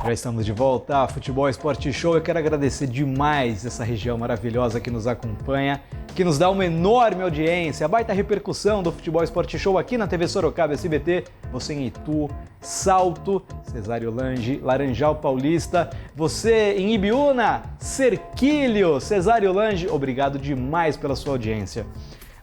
Já estamos de volta a Futebol Esporte Show. Eu quero agradecer demais essa região maravilhosa que nos acompanha, que nos dá uma enorme audiência, a baita repercussão do Futebol Esporte Show aqui na TV Sorocaba SBT, você em Itu, Salto, Cesário Lange, Laranjal Paulista, você em Ibiúna, Cerquilho, Cesário Lange, obrigado demais pela sua audiência.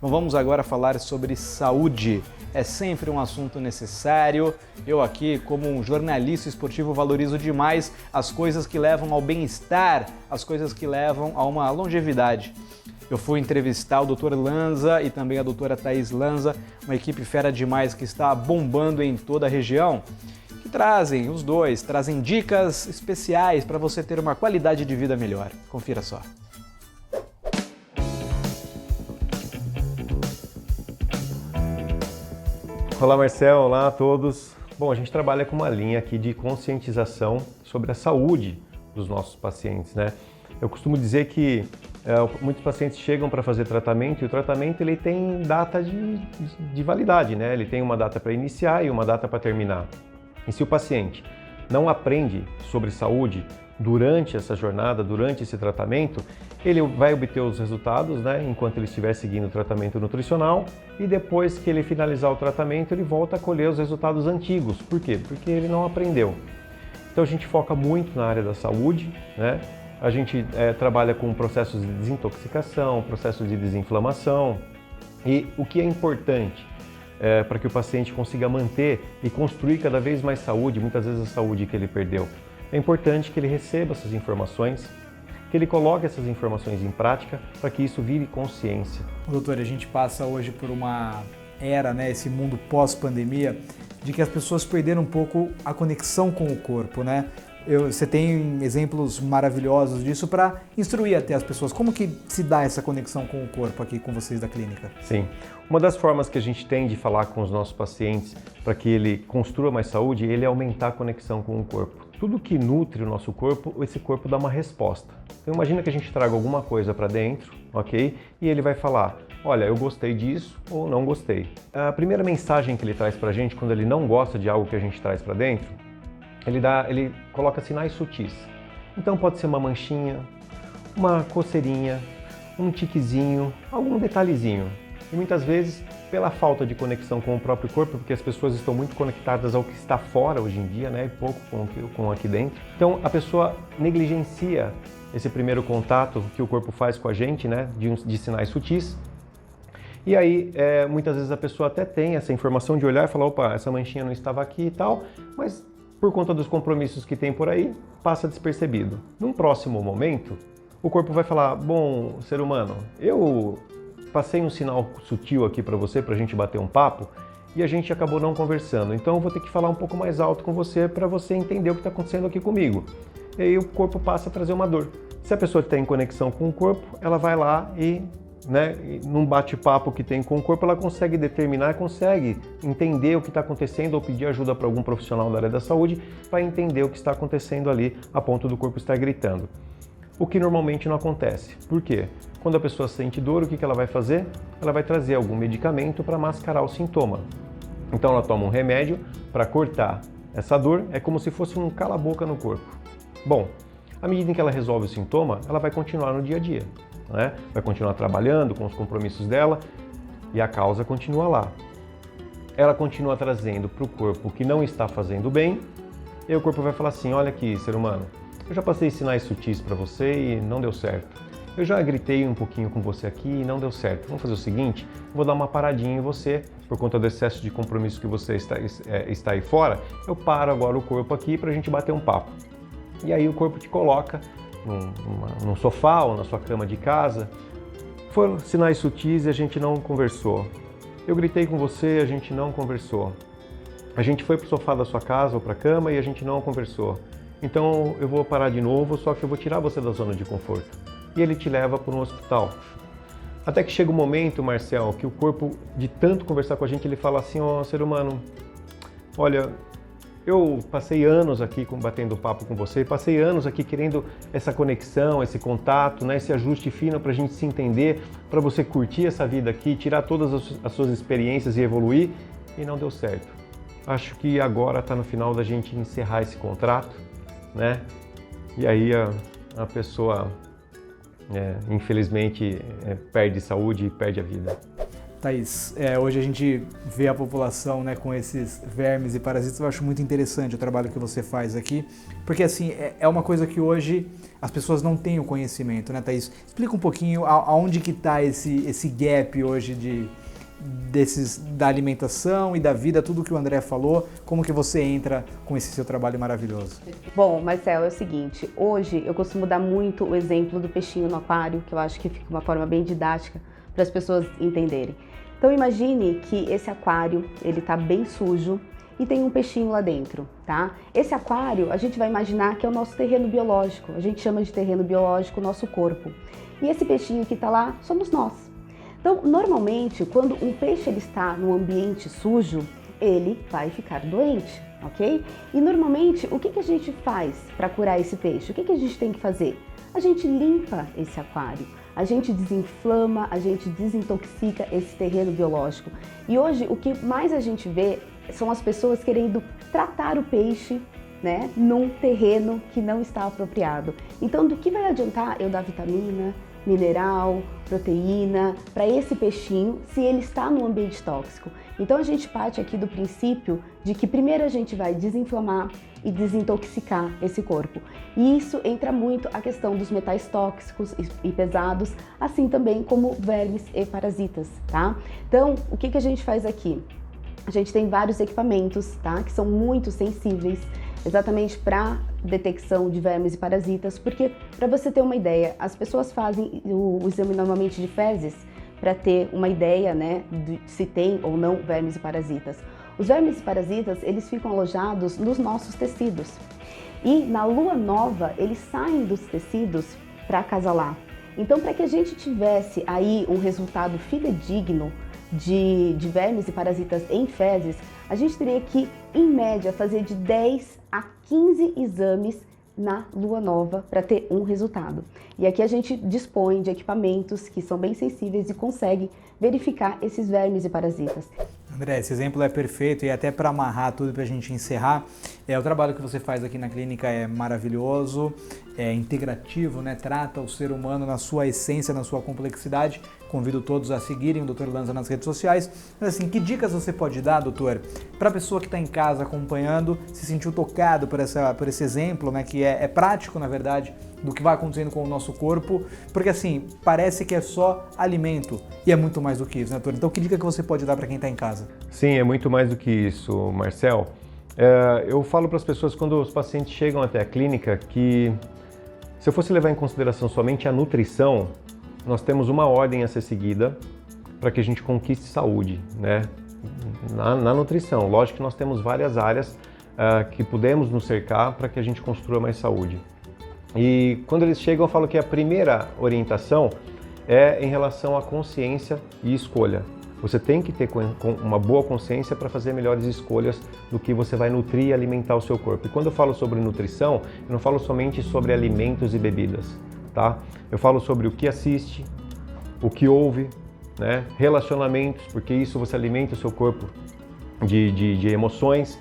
Bom, vamos agora falar sobre saúde. É sempre um assunto necessário. Eu aqui, como um jornalista esportivo, valorizo demais as coisas que levam ao bem-estar, as coisas que levam a uma longevidade. Eu fui entrevistar o Dr. Lanza e também a doutora Thaís Lanza, uma equipe fera demais que está bombando em toda a região, que trazem dicas especiais para você ter uma qualidade de vida melhor. Confira só. Olá Marcel, olá a todos. Bom, a gente trabalha com uma linha aqui de conscientização sobre a saúde dos nossos pacientes, né? Eu costumo dizer que muitos pacientes chegam para fazer tratamento e o tratamento ele tem data de validade, né? Ele tem uma data para iniciar e uma data para terminar. E se o paciente não aprende sobre saúde durante essa jornada, durante esse tratamento, ele vai obter os resultados, né, enquanto ele estiver seguindo o tratamento nutricional e depois que ele finalizar o tratamento, ele volta a colher os resultados antigos. Por quê? Porque ele não aprendeu. Então a gente foca muito na área da saúde, né? A gente trabalha com processos de desintoxicação, processos de desinflamação e o que é importante para que o paciente consiga manter e construir cada vez mais saúde, muitas vezes a saúde que ele perdeu. É importante que ele receba essas informações, que ele coloque essas informações em prática para que isso vire consciência. Doutor, a gente passa hoje por uma era, né, esse mundo pós-pandemia, de que as pessoas perderam um pouco a conexão com o corpo, né? Você tem exemplos maravilhosos disso para instruir até as pessoas. Como que se dá essa conexão com o corpo aqui com vocês da clínica? Sim. Uma das formas que a gente tem de falar com os nossos pacientes para que ele construa mais saúde, ele é aumentar a conexão com o corpo. Tudo que nutre o nosso corpo, esse corpo dá uma resposta. Então imagina que a gente traga alguma coisa para dentro, ok? E ele vai falar, olha, eu gostei disso ou não gostei. A primeira mensagem que ele traz para a gente, quando ele não gosta de algo que a gente traz para dentro, ele coloca sinais sutis. Então pode ser uma manchinha, uma coceirinha, um tiquezinho, algum detalhezinho. E muitas vezes, pela falta de conexão com o próprio corpo, porque as pessoas estão muito conectadas ao que está fora hoje em dia, né, e pouco com aqui dentro. Então a pessoa negligencia esse primeiro contato que o corpo faz com a gente, né, de sinais sutis. E aí, muitas vezes a pessoa até tem essa informação de olhar e falar, opa, essa manchinha não estava aqui e tal, mas por conta dos compromissos que tem por aí, passa despercebido. Num próximo momento, o corpo vai falar, bom, ser humano, eu passei um sinal sutil aqui para você, para a gente bater um papo, e a gente acabou não conversando. Então eu vou ter que falar um pouco mais alto com você para você entender o que está acontecendo aqui comigo. E aí o corpo passa a trazer uma dor. Se a pessoa tem conexão com o corpo, ela vai lá e, né, num bate-papo que tem com o corpo, ela consegue determinar, consegue entender o que está acontecendo ou pedir ajuda para algum profissional da área da saúde para entender o que está acontecendo ali a ponto do corpo estar gritando. O que normalmente não acontece. Por quê? Quando a pessoa sente dor, o que ela vai fazer? Ela vai trazer algum medicamento para mascarar o sintoma. Então ela toma um remédio para cortar essa dor, é como se fosse um cala-boca no corpo. Bom, à medida em que ela resolve o sintoma, ela vai continuar no dia a dia, né? Vai continuar trabalhando com os compromissos dela e a causa continua lá. Ela continua trazendo para o corpo o que não está fazendo bem e o corpo vai falar assim, olha aqui, ser humano, eu já passei sinais sutis para você e não deu certo. Eu já gritei um pouquinho com você aqui e não deu certo. Vamos fazer o seguinte, vou dar uma paradinha em você, por conta do excesso de compromisso que você está aí fora, eu paro agora o corpo aqui para a gente bater um papo. E aí o corpo te coloca num sofá ou na sua cama de casa. Foram sinais sutis e a gente não conversou. Eu gritei com você, a gente não conversou. A gente foi para o sofá da sua casa ou para a cama e a gente não conversou. Então eu vou parar de novo, só que eu vou tirar você da zona de conforto. E ele te leva para um hospital. Até que chega um momento, Marcel, que o corpo, de tanto conversar com a gente, ele fala assim, ó, ser humano, olha, eu passei anos aqui batendo papo com você, passei anos aqui querendo essa conexão, esse contato, né, esse ajuste fino para a gente se entender, para você curtir essa vida aqui, tirar todas as suas experiências e evoluir, e não deu certo. Acho que agora está no final da gente encerrar esse contrato né? E aí a pessoa, infelizmente, perde saúde e perde a vida. Thaís, hoje a gente vê a população, né, com esses vermes e parasitas. Eu acho muito interessante o trabalho que você faz aqui, porque assim, é uma coisa que hoje as pessoas não têm o conhecimento, né, Thaís? Explica um pouquinho aonde que está esse gap hoje da alimentação e da vida, tudo que o André falou, como que você entra com esse seu trabalho maravilhoso? Bom, Marcel, é o seguinte, hoje eu costumo dar muito o exemplo do peixinho no aquário, que eu acho que fica uma forma bem didática para as pessoas entenderem. Então imagine que esse aquário, ele tá bem sujo e tem um peixinho lá dentro, tá? Esse aquário, a gente vai imaginar que é o nosso terreno biológico, a gente chama de terreno biológico o nosso corpo. E esse peixinho que tá lá somos nós. Então, normalmente, quando um peixe ele está num ambiente sujo, ele vai ficar doente, ok? E normalmente, o que a gente faz para curar esse peixe? O que a gente tem que fazer? A gente limpa esse aquário. A gente desinflama, a gente desintoxica esse terreno biológico. E hoje o que mais a gente vê são as pessoas querendo tratar o peixe, né, num terreno que não está apropriado. Então, do que vai adiantar eu dar vitamina, mineral, proteína para esse peixinho se ele está num ambiente tóxico? Então a gente parte aqui do princípio de que primeiro a gente vai desinflamar e desintoxicar esse corpo. E isso entra muito a questão dos metais tóxicos e pesados, assim também como vermes e parasitas, tá? Então, o que a gente faz aqui? A gente tem vários equipamentos, tá? Que são muito sensíveis, exatamente para detecção de vermes e parasitas, porque, para você ter uma ideia, as pessoas fazem o exame normalmente de fezes para ter uma ideia, né, de se tem ou não vermes e parasitas. Os vermes e parasitas, eles ficam alojados nos nossos tecidos. E na lua nova, eles saem dos tecidos para acasalar. Então, para que a gente tivesse aí um resultado fidedigno de vermes e parasitas em fezes, a gente teria que, em média, fazer de 10 a 15 exames na lua nova para ter um resultado. E aqui a gente dispõe de equipamentos que são bem sensíveis e consegue verificar esses vermes e parasitas. André, esse exemplo é perfeito e até para amarrar tudo para a gente encerrar, o trabalho que você faz aqui na clínica é maravilhoso, é integrativo, né? Trata o ser humano na sua essência, na sua complexidade. Convido todos a seguirem o Dr. Lanza nas redes sociais. Mas assim, que dicas você pode dar, doutor, para a pessoa que está em casa acompanhando, se sentiu tocado por esse exemplo, né? Que é prático, na verdade, do que vai acontecendo com o nosso corpo, porque assim, parece que é só alimento e é muito mais do que isso, né, doutor? Então, que dica que você pode dar para quem está em casa? Sim, é muito mais do que isso, Marcel. Eu falo para as pessoas quando os pacientes chegam até a clínica que se eu fosse levar em consideração somente a nutrição, nós temos uma ordem a ser seguida para que a gente conquiste saúde, né? Na nutrição. Lógico que nós temos várias áreas que podemos nos cercar para que a gente construa mais saúde. E quando eles chegam, eu falo que a primeira orientação é em relação à consciência e escolha. Você tem que ter uma boa consciência para fazer melhores escolhas do que você vai nutrir e alimentar o seu corpo. E quando eu falo sobre nutrição, eu não falo somente sobre alimentos e bebidas, tá? Eu falo sobre o que assiste, o que ouve, né? Relacionamentos, porque isso você alimenta o seu corpo de emoções.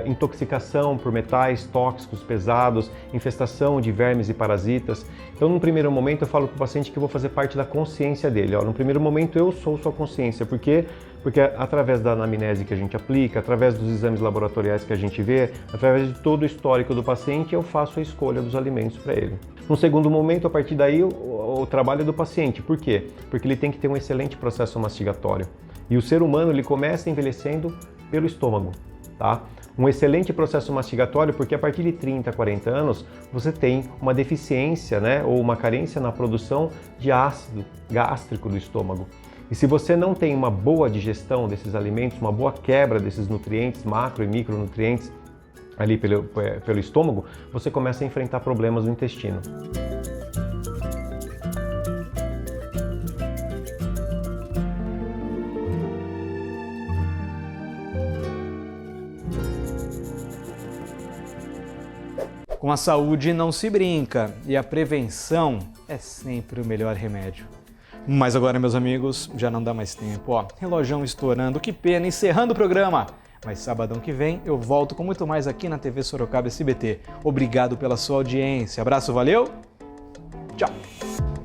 Intoxicação por metais tóxicos pesados, infestação de vermes e parasitas. Então, num primeiro momento, eu falo para o paciente que eu vou fazer parte da consciência dele. No primeiro momento, eu sou sua consciência. Por quê? Porque através da anamnese que a gente aplica, através dos exames laboratoriais que a gente vê, através de todo o histórico do paciente, eu faço a escolha dos alimentos para ele. No segundo momento, a partir daí, o trabalho é do paciente. Por quê? Porque ele tem que ter um excelente processo mastigatório. E o ser humano, ele começa envelhecendo pelo estômago. Tá? Um excelente processo mastigatório, porque a partir de 30, 40 anos, você tem uma deficiência, né, ou uma carência na produção de ácido gástrico do estômago. E se você não tem uma boa digestão desses alimentos, uma boa quebra desses nutrientes, macro e micronutrientes, ali pelo estômago, você começa a enfrentar problemas no intestino. Com a saúde não se brinca e a prevenção é sempre o melhor remédio. Mas agora, meus amigos, já não dá mais tempo. Relojão estourando, que pena, encerrando o programa. Mas sabadão que vem eu volto com muito mais aqui na TV Sorocaba SBT. Obrigado pela sua audiência. Abraço, valeu? Tchau!